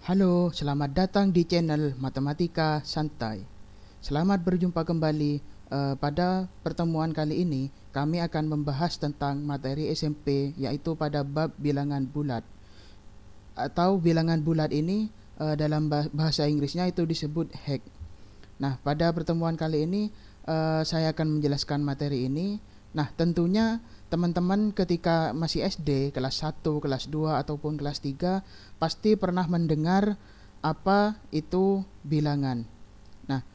Halo, selamat datang di channel Matematika Santai. Selamat berjumpa kembali. Pada pertemuan kali ini, kami akan membahas tentang materi SMP, yaitu pada bab bilangan bulat. Atau bilangan bulat ini dalam bahasa Inggrisnya itu disebut hek. Nah, pada pertemuan kali ini saya akan menjelaskan materi ini. Nah, tentunya teman-teman ketika masih SD, kelas 1, kelas 2, ataupun kelas 3 pasti pernah mendengar apa itu bilangan. Nah,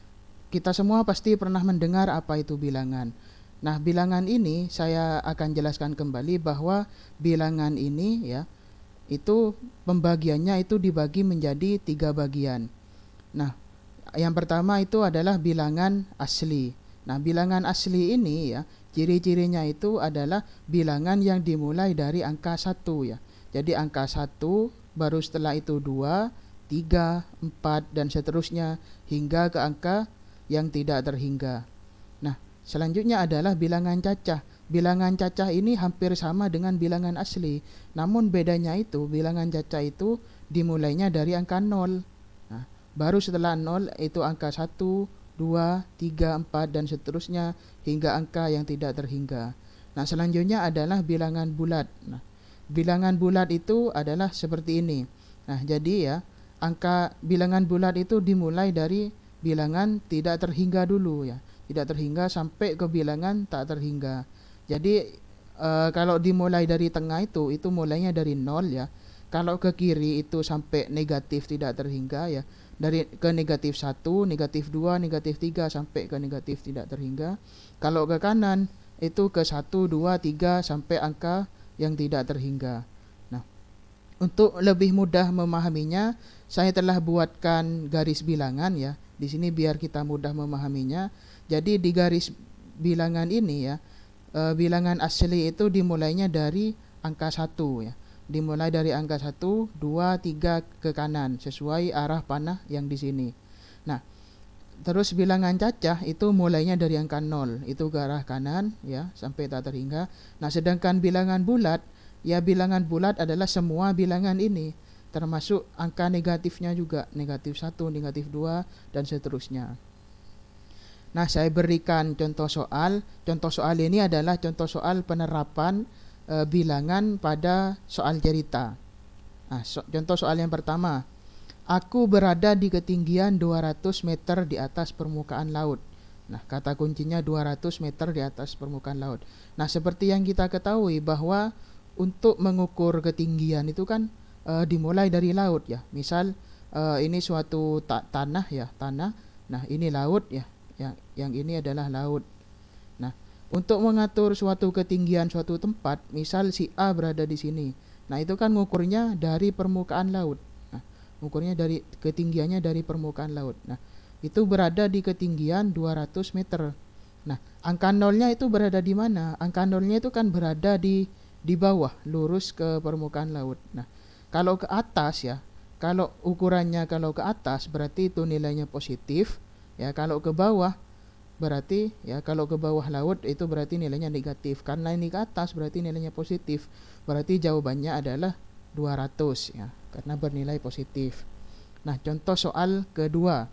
kita semua pasti pernah mendengar apa itu bilangan. Nah, bilangan ini saya akan jelaskan kembali bahwa bilangan ini ya, itu pembagiannya itu dibagi menjadi 3 bagian. Nah, yang pertama itu adalah bilangan asli. Nah, bilangan asli ini ya, ciri-cirinya itu adalah bilangan yang dimulai dari angka 1 ya. Jadi angka 1, baru setelah itu 2, 3, 4 dan seterusnya hingga ke angka yang tidak terhingga. Nah, selanjutnya adalah bilangan cacah. Bilangan cacah ini hampir sama dengan bilangan asli. Namun bedanya itu bilangan cacah itu dimulainya dari angka 0. Nah, baru setelah 0 itu angka 1, 2, 3, 4 dan seterusnya hingga angka yang tidak terhingga. Nah, selanjutnya adalah bilangan bulat. Nah, bilangan bulat itu adalah seperti ini. Nah, jadi ya, angka bilangan bulat itu dimulai dari bilangan tidak terhingga dulu ya. Tidak terhingga sampai ke bilangan tak terhingga. Jadi kalau dimulai dari tengah itu mulainya dari 0 ya. Kalau ke kiri itu sampai negatif tidak terhingga ya. Dari ke negatif 1, negatif 2, negatif 3 sampai ke negatif tidak terhingga. Kalau ke kanan itu ke 1, 2, 3 sampai angka yang tidak terhingga. Nah, untuk lebih mudah memahaminya, saya telah buatkan garis bilangan ya. Di sini biar kita mudah memahaminya. Jadi di garis bilangan ini ya, bilangan asli itu dimulainya dari angka 1 ya. Dimulai dari angka 1, 2, 3 ke kanan sesuai arah panah yang di sini. Nah, terus bilangan cacah itu mulainya dari angka 0 itu ke arah kanan ya sampai tak terhingga. Nah, sedangkan bilangan bulat ya, bilangan bulat adalah semua bilangan ini termasuk angka negatifnya juga, negatif 1, negatif 2 dan seterusnya. Nah, saya berikan contoh soal. Contoh soal ini adalah contoh soal penerapan bilangan pada soal cerita. Nah, contoh soal yang pertama. Aku berada di ketinggian 200 meter di atas permukaan laut. Nah, kata kuncinya 200 meter di atas permukaan laut. Nah, seperti yang kita ketahui bahwa untuk mengukur ketinggian itu kan dimulai dari laut ya. Misal ini suatu tanah ya, tanah. Nah, ini laut ya. Yang ini adalah laut. Nah, untuk mengatur suatu ketinggian suatu tempat, misal si A berada di sini. Nah, itu kan ngukurnya dari permukaan laut. Nah, ngukurnya dari ketinggiannya dari permukaan laut. Nah, itu berada di ketinggian 200 meter. Nah, angka nolnya itu berada di mana? Angka nolnya itu kan berada di bawah, lurus ke permukaan laut. Nah, kalau ke atas ya, kalau ukurannya kalau ke atas berarti itu nilainya positif. Ya, kalau ke bawah berarti ya, kalau ke bawah laut itu berarti nilainya negatif. Karena ini ke atas berarti nilainya positif. Berarti jawabannya adalah 200 ya, karena bernilai positif. Nah, contoh soal kedua.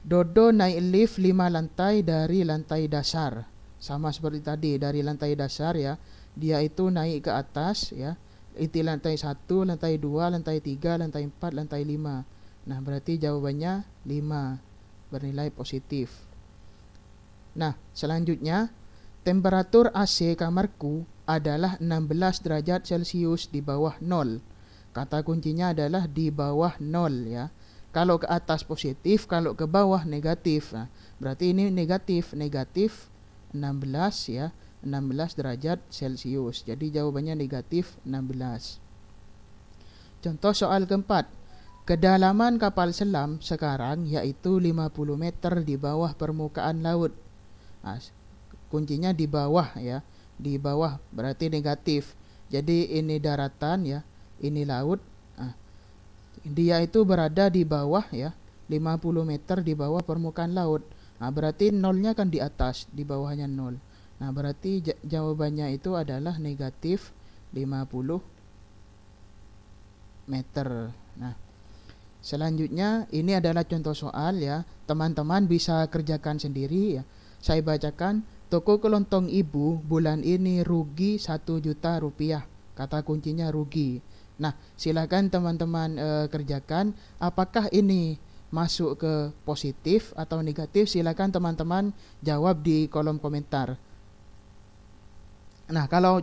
Dodo naik lift 5 lantai dari lantai dasar. Sama seperti tadi, dari lantai dasar ya. Dia itu naik ke atas ya. Itu lantai 1, lantai 2, lantai 3, lantai 4, lantai 5. Nah, berarti jawabannya 5, bernilai positif. Nah, selanjutnya, temperatur AC kamarku adalah 16 derajat Celcius di bawah 0. Kata kuncinya adalah di bawah 0 ya. Kalau ke atas positif, kalau ke bawah negatif. Nah, berarti ini negatif, negatif 16 ya, 16 derajat Celcius. Jadi jawabannya negatif 16. Contoh soal keempat. Kedalaman kapal selam sekarang yaitu 50 meter di bawah permukaan laut. Nah, kuncinya di bawah ya. Di bawah berarti negatif. Jadi ini daratan ya, ini laut. Nah, dia itu berada di bawah ya, 50 meter di bawah permukaan laut. Nah, berarti nolnya kan di atas, di bawahnya 0. Nah, berarti jawabannya itu adalah negatif 50 meter. Nah, Selanjutnya ini adalah contoh soal ya. Teman-teman bisa kerjakan sendiri ya. Saya bacakan, toko kelontong ibu bulan ini rugi 1 juta rupiah. Kata kuncinya rugi. Nah, silakan teman-teman kerjakan. Apakah ini masuk ke positif atau negatif? Silakan teman-teman jawab di kolom komentar. Nah, kalau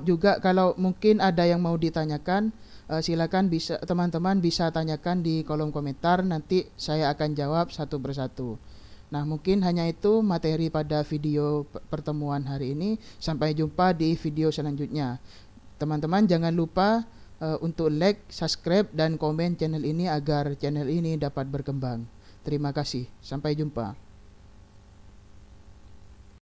mungkin ada yang mau ditanyakan, silakan teman-teman bisa tanyakan di kolom komentar, nanti saya akan jawab satu persatu. Nah, mungkin hanya itu materi pada video pertemuan hari ini. Sampai jumpa di video selanjutnya. Teman-teman jangan lupa untuk like, subscribe, dan komen channel ini agar channel ini dapat berkembang. Terima kasih. Sampai jumpa.